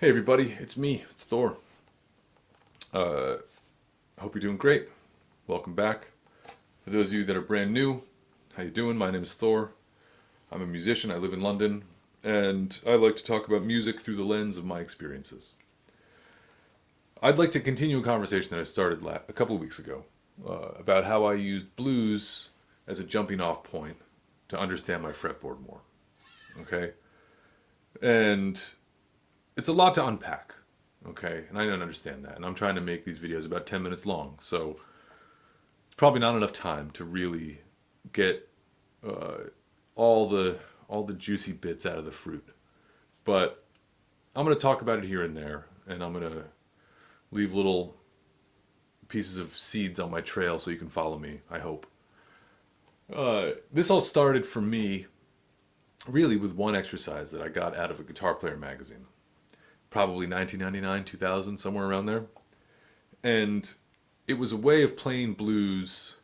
Hey everybody, it's me, it's Thor. Hope you're doing great. Welcome back. For those of you that are brand new, how you doing? My name is Thor. I'm a musician, I live in London, and I like to talk about music through the lens of my experiences. I'd like to continue a conversation that I started a couple of weeks ago about how I used blues as a jumping off point to understand my fretboard more. Okay? And it's a lot to unpack, okay? And I don't understand that. And I'm trying to make these videos about 10 minutes long, so it's probably not enough time to really get all the juicy bits out of the fruit. But I'm going to talk about it here and there, and I'm going to leave little pieces of seeds on my trail so you can follow me, I hope. This all started for me really with one exercise that I got out of a Guitar Player magazine. Probably 1999, 2000, somewhere around there. And it was a way of playing blues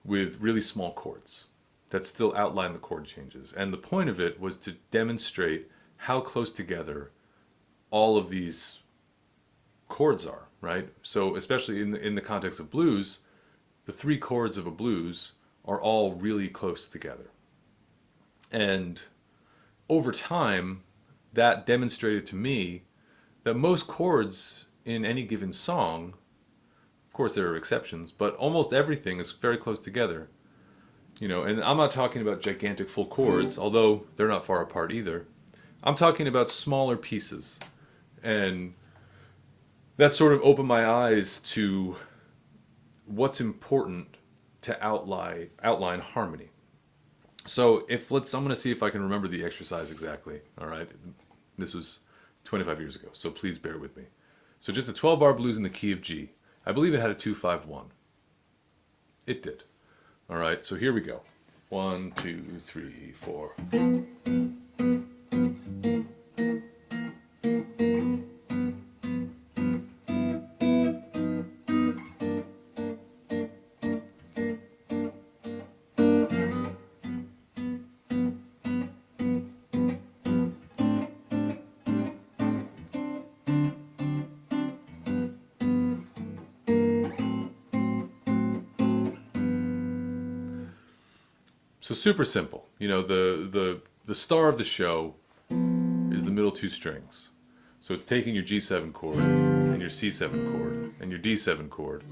with really small chords that still outline the chord changes. And the point of it was to demonstrate how close together all of these chords are, right? So especially in the context of blues, the three chords of a blues are all really close together. And over time, that demonstrated to me that most chords in any given song, of course there are exceptions, but almost everything is very close together. You know, and I'm not talking about gigantic full chords, although they're not far apart either. I'm talking about smaller pieces. And that sort of opened my eyes to what's important to outline harmony. So I'm going to see if I can remember the exercise exactly. All right. This was 25 years ago, so please bear with me. So just a 12-bar blues in the key of G. I believe it had a 2-5-1. It did. All right. So here we go. 1, 2, 3, 4. So super simple. You know, the star of the show is the middle two strings. So it's taking your G7 chord and your C7 chord and your D7 chord.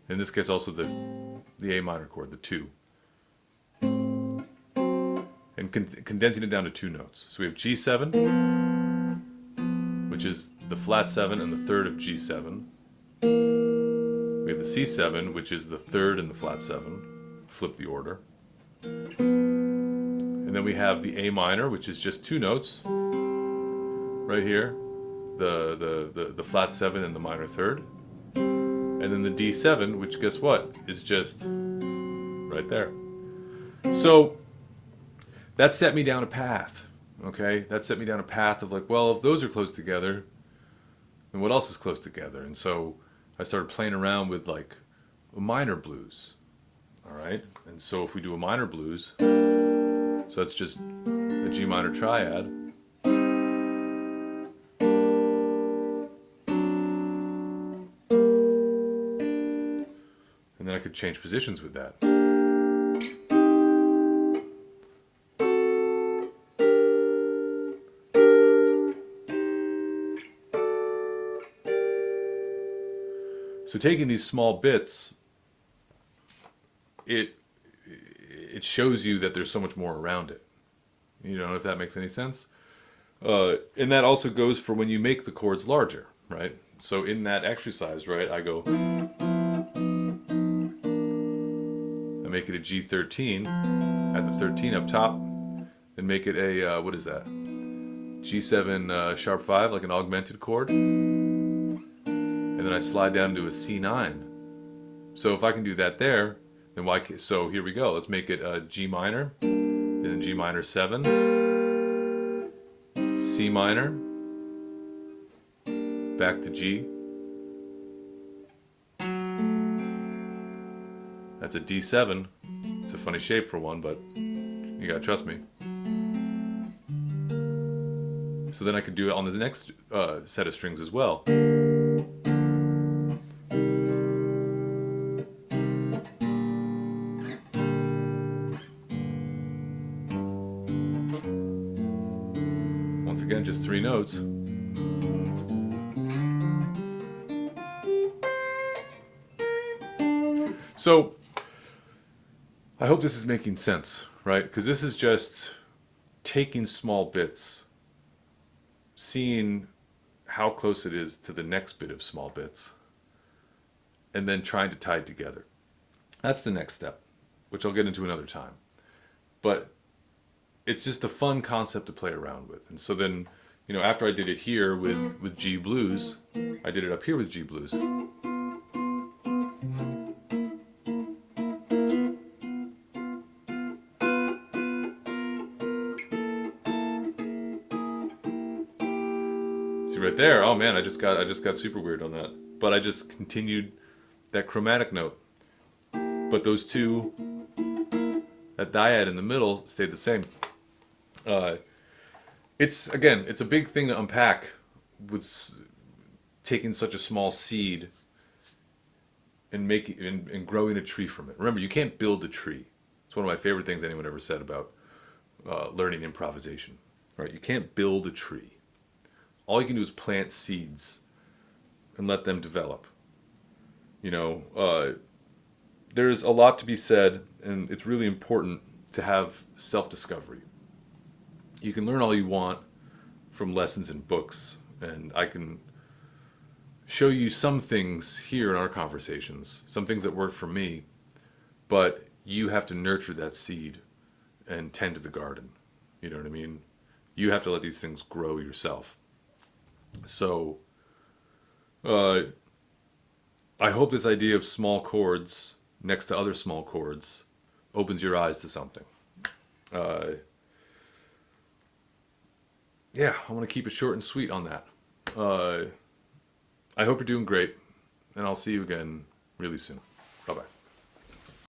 In this case also the A minor chord, the 2. And condensing it down to 2 notes. So we have G7, which is the flat 7 and the third of G7. We have the C7, which is the third and the flat 7. Flip the order. And then we have the A minor, which is just 2 notes right here, the flat 7 and the minor third, and then the D7, which guess what, is just right there. So that set me down a path. Okay, that set me down a path of like, well, if those are close together, then what else is close together? And so I started playing around with like a minor blues. All right, and so if we do a minor blues, so that's just a G minor triad. And then I could change positions with that. So taking these small bits, it shows you that there's so much more around it. You know, if that makes any sense. And that also goes for when you make the chords larger, right? So in that exercise, right, I go, I make it a G13, add the 13 up top, and make it a, what is that? G7 sharp 5, like an augmented chord, and then I slide down to a C9. So if I can do that there, then why? So here we go. Let's make it a G minor, then G minor 7, C minor, back to G. That's a D7. It's a funny shape for one, but you gotta trust me. So then I could do it on the next set of strings as well. Once again, just 3 notes. So, I hope this is making sense, right? Because this is just taking small bits, seeing how close it is to the next bit of small bits, and then trying to tie it together. That's the next step, which I'll get into another time. But it's just a fun concept to play around with. And so then, you know, after I did it here with G blues, I did it up here with G blues. See right there, oh man, I just got super weird on that. But I just continued that chromatic note. But those two, that dyad in the middle stayed the same. It's a big thing to unpack with taking such a small seed and making and growing a tree from it. Remember, you can't build a tree. It's one of my favorite things anyone ever said about learning improvisation. Right? You can't build a tree. All you can do is plant seeds and let them develop. You know, there's a lot to be said, and it's really important to have self-discovery. You can learn all you want from lessons in books, and I can show you some things here in our conversations, some things that work for me, but you have to nurture that seed and tend to the garden. You know what I mean? You have to let these things grow yourself. So, I hope this idea of small chords next to other small chords opens your eyes to something. Yeah, I want to keep it short and sweet on that. I hope you're doing great, and I'll see you again really soon.